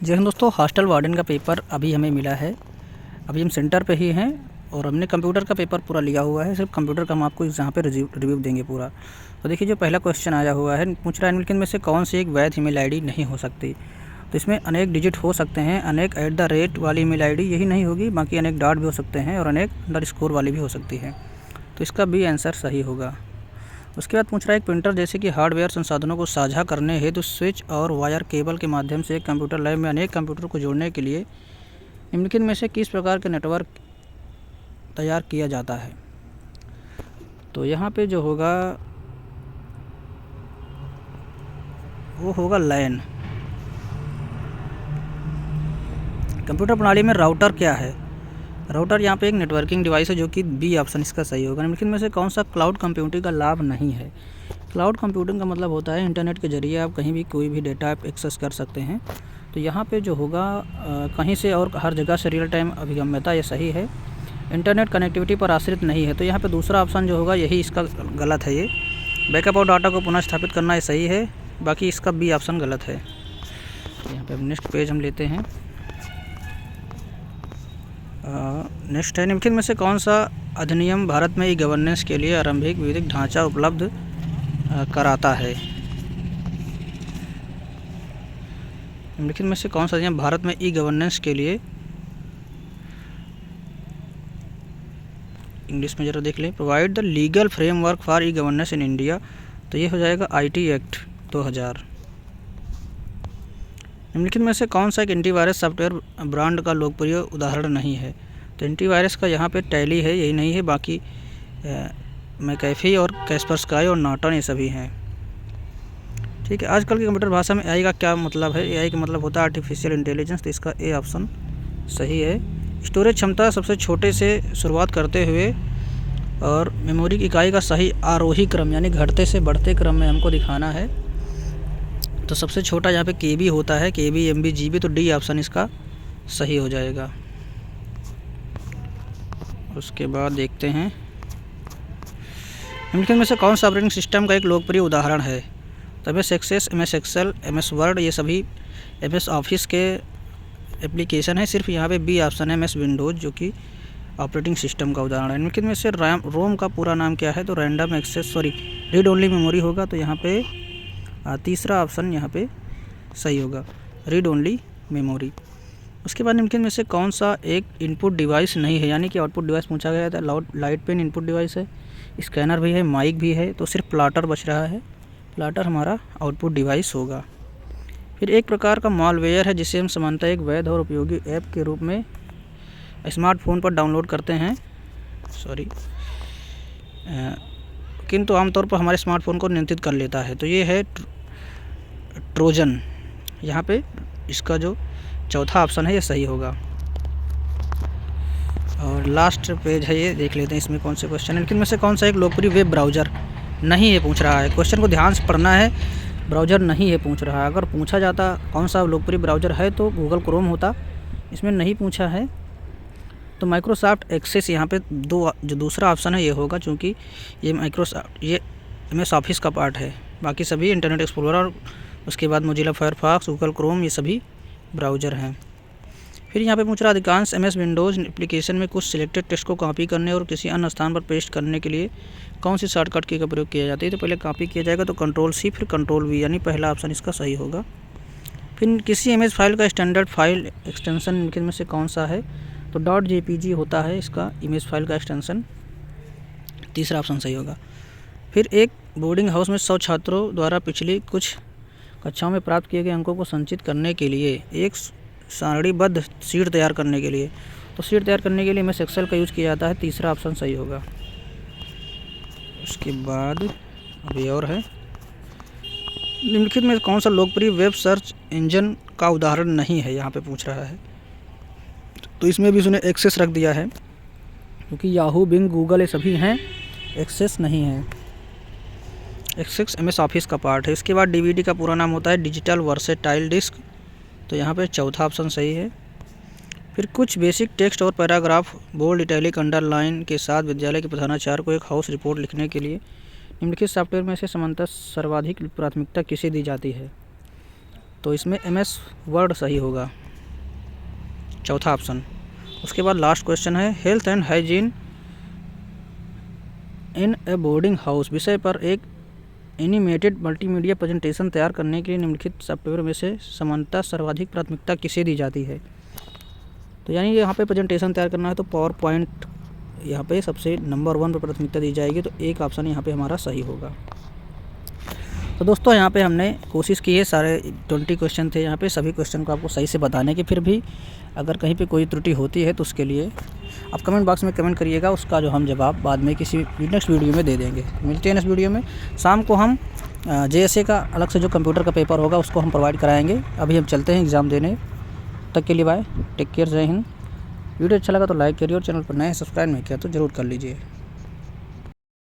जी हाँ दोस्तों, hostel warden का पेपर अभी हमें मिला है। अभी हम सेंटर पे ही हैं और हमने कंप्यूटर का पेपर पूरा लिया हुआ है। सिर्फ कंप्यूटर का हम आपको यहाँ पे रिव्यू देंगे पूरा। तो देखिए, जो पहला क्वेश्चन आया हुआ है, पूछ रहा है निम्नलिखित में से कौन सी एक वैध ईमेल आईडी नहीं हो सकती। तो इसमें अनेक डिजिट हो सकते हैं। अनेक @ वाली ईमेल आईडी यही नहीं होगी, बाकी अनेक डॉट भी हो सकते हैं और अनेक _ वाली भी हो सकती है। तो इसका बी आंसर सही होगा। उसके बाद पूछ रहा है, एक प्रिंटर जैसे कि हार्डवेयर संसाधनों को साझा करने हेतु स्विच और वायर केबल के माध्यम से एक कंप्यूटर लैब में अनेक कंप्यूटर को जोड़ने के लिए निम्नलिखित में से किस प्रकार के नेटवर्क तैयार किया जाता है। तो यहाँ पे जो होगा वो होगा लैन। कंप्यूटर प्रणाली में राउटर क्या है? राउटर यहाँ पे एक नेटवर्किंग डिवाइस है, जो कि बी ऑप्शन इसका सही होगा। निम्नलिखित में से कौन सा क्लाउड कंप्यूटिंग का लाभ नहीं है? क्लाउड कंप्यूटिंग का मतलब होता है इंटरनेट के जरिए आप कहीं भी कोई भी डेटा आप एक्सेस कर सकते हैं। तो यहाँ पे जो होगा कहीं से और हर जगह से रियल टाइम अभिगम्यता, ये सही है। इंटरनेट कनेक्टिविटी पर आश्रित नहीं है, तो यहाँ पे दूसरा ऑप्शन जो होगा यही इसका गलत है। ये बैकअप और डाटा को पुनः स्थापित करना, ये सही है। बाकी इसका बी ऑप्शन गलत है। तो यहाँ पे नेक्स्ट पेज हम लेते हैं। नेक्स्ट है, निम्नलिखित में से कौन सा अधिनियम भारत में ई गवर्नेंस के लिए आरंभिक विधिक ढांचा उपलब्ध कराता है? निम्नलिखित में से कौन सा अधिनियम भारत में ई गवर्नेंस के लिए, इंग्लिश में जरा देख लें, provide the legal framework for e governance in India. तो ये हो जाएगा IT एक्ट 2000। निम्नलिखित में से कौन सा एक एंटीवायरस सॉफ्टवेयर ब्रांड का लोकप्रिय उदाहरण नहीं है? तो एंटीवायरस का यहाँ पे टैली है, यही नहीं है। बाकी मैकेफी और कैस्परस्काई और नॉर्टन ये सभी हैं। ठीक है। आजकल की कंप्यूटर भाषा में AI का क्या मतलब है? AI का मतलब होता है आर्टिफिशियल इंटेलिजेंस। तो इसका ए ऑप्शन सही है। स्टोरेज क्षमता सबसे छोटे से शुरुआत करते हुए और मेमोरी की इकाई का सही आरोही क्रम यानी घटते से बढ़ते क्रम में हमको दिखाना है। तो सबसे छोटा यहाँ पे KB होता है, KB, MB, GB। तो डी ऑप्शन इसका सही हो जाएगा। उसके बाद देखते हैं, निम्नलिखित में से कौन सा ऑपरेटिंग सिस्टम का एक लोकप्रिय उदाहरण है? तो MS access, MS excel, MS word, ये सभी MS ऑफिस के एप्लीकेशन है। सिर्फ यहाँ पे बी ऑप्शन है MS विंडोज़, जो कि ऑपरेटिंग सिस्टम का उदाहरण है। निम्नलिखित में से रोम का पूरा नाम क्या है? तो random access read only memory होगा। तो यहाँ पे तीसरा ऑप्शन यहाँ पे सही होगा, रीड ओनली मेमोरी। उसके बाद निम्नलिखित में से कौन सा एक इनपुट डिवाइस नहीं है, यानी कि आउटपुट डिवाइस पूछा गया था। लाइट पेन इनपुट डिवाइस है, स्कैनर भी है, माइक भी है। तो सिर्फ प्लाटर बच रहा है। प्लाटर हमारा आउटपुट डिवाइस होगा। फिर एक प्रकार का मॉलवेयर है जिसे हम सामान्यतः एक वैध और उपयोगी ऐप के रूप में स्मार्टफोन पर डाउनलोड करते हैं। किंतु आमतौर पर हमारे स्मार्टफोन को नियंत्रित कर लेता है। तो ये है ट्रोजन। यहाँ पे इसका जो चौथा ऑप्शन है ये सही होगा। और लास्ट पेज है, ये देख लेते हैं इसमें कौन से क्वेश्चन है। लेकिन में से कौन सा एक लोकप्रिय वेब ब्राउज़र नहीं है पूछ रहा है। क्वेश्चन को ध्यान से पढ़ना है। ब्राउज़र नहीं है पूछ रहा है। अगर पूछा जाता कौन सा लोकप्रिय ब्राउज़र है तो गूगल क्रोम होता। इसमें नहीं पूछा है तो माइक्रोसॉफ्ट एक्सेस यहाँ पे जो दूसरा ऑप्शन है ये होगा, क्योंकि ये MS ऑफिस का पार्ट है। बाकी सभी इंटरनेट एक्सप्लोरर, उसके बाद मोजिला फायरफॉक्स, गूगल क्रोम, ये सभी ब्राउज़र हैं। फिर यहाँ पे पूछ रहा है, अधिकांश MS विंडोज़ एप्लीकेशन में कुछ सिलेक्टेड टेक्स्ट को कॉपी करने और किसी अन्य स्थान पर पेस्ट करने के लिए कौन सी शॉर्टकट की का प्रयोग किया जाता है? तो पहले कॉपी किया जाएगा तो Ctrl+C फिर Ctrl+V, यानी पहला ऑप्शन इसका सही होगा। फिर किसी इमेज फाइल का स्टैंडर्ड फाइल एक्सटेंशन इनके में से कौन सा है? तो .jpg होता है इसका इमेज फाइल का एक्सटेंशन। तीसरा ऑप्शन सही होगा। फिर एक बोर्डिंग हाउस में 100 छात्रों द्वारा पिछली कुछ कक्षाओं में प्राप्त किए गए अंकों को संचित करने के लिए एक सारणीबद्ध शीट तैयार करने के लिए, तो शीट तैयार करने के लिए MS एक्सेल का यूज़ किया जाता है। तीसरा ऑप्शन सही होगा। उसके बाद अभी और है, निम्नलिखित में कौन सा लोकप्रिय वेब सर्च इंजन का उदाहरण नहीं है? यहाँ पे पूछ रहा है। तो इसमें भी उसने एक्सेस रख दिया है, क्योंकि याहू, बिंग, गूगल ये सभी हैं, एक्सेस नहीं है। एक्सेस MS ऑफिस का पार्ट है। इसके बाद DVD का पूरा नाम होता है डिजिटल वर्सेटाइल डिस्क। तो यहाँ पे चौथा ऑप्शन सही है। फिर कुछ बेसिक टेक्स्ट और पैराग्राफ बोल्ड, इटैलिक, अंडरलाइन के साथ विद्यालय के प्रधानाचार्य को एक हाउस रिपोर्ट लिखने के लिए निम्नलिखित सॉफ्टवेयर में से सामान्यतः सर्वाधिक प्राथमिकता किसे दी जाती है? तो इसमें MS वर्ड सही होगा, चौथा ऑप्शन। उसके बाद लास्ट क्वेश्चन है health and hygiene in A boarding house विषय पर एक एनिमेटेड मल्टीमीडिया प्रेजेंटेशन तैयार करने के लिए निम्नलिखित सॉफ्टवेयर में से सामान्यतः सर्वाधिक प्राथमिकता किसे दी जाती है। तो यानी यहाँ पे प्रेजेंटेशन तैयार करना है तो पावर पॉइंट यहाँ पे सबसे नंबर 1 पर प्राथमिकता दी जाएगी, तो एक ऑप्शन यहाँ पे हमारा सही होगा। तो दोस्तों यहाँ पे हमने कोशिश की है, सारे 20 क्वेश्चन थे यहाँ पे, सभी क्वेश्चन को आपको सही से बताने की। फिर भी अगर कहीं पे कोई त्रुटि होती है तो उसके लिए आप कमेंट बॉक्स में कमेंट करिएगा, उसका जो हम जवाब बाद में किसी नेक्स्ट वीडियो में दे देंगे। मिलते हैं नेक्स्ट वीडियो में। शाम को हम JSA का अलग से जो कंप्यूटर का पेपर होगा उसको हम प्रोवाइड कराएँगे। अभी हम चलते हैं एग्ज़ाम देने, तक के लिए बाय, टेक केयर, जय हिंद। वीडियो अच्छा लगा तो लाइक करिए और चैनल पर नए सब्सक्राइब नहीं किया तो ज़रूर कर लीजिए।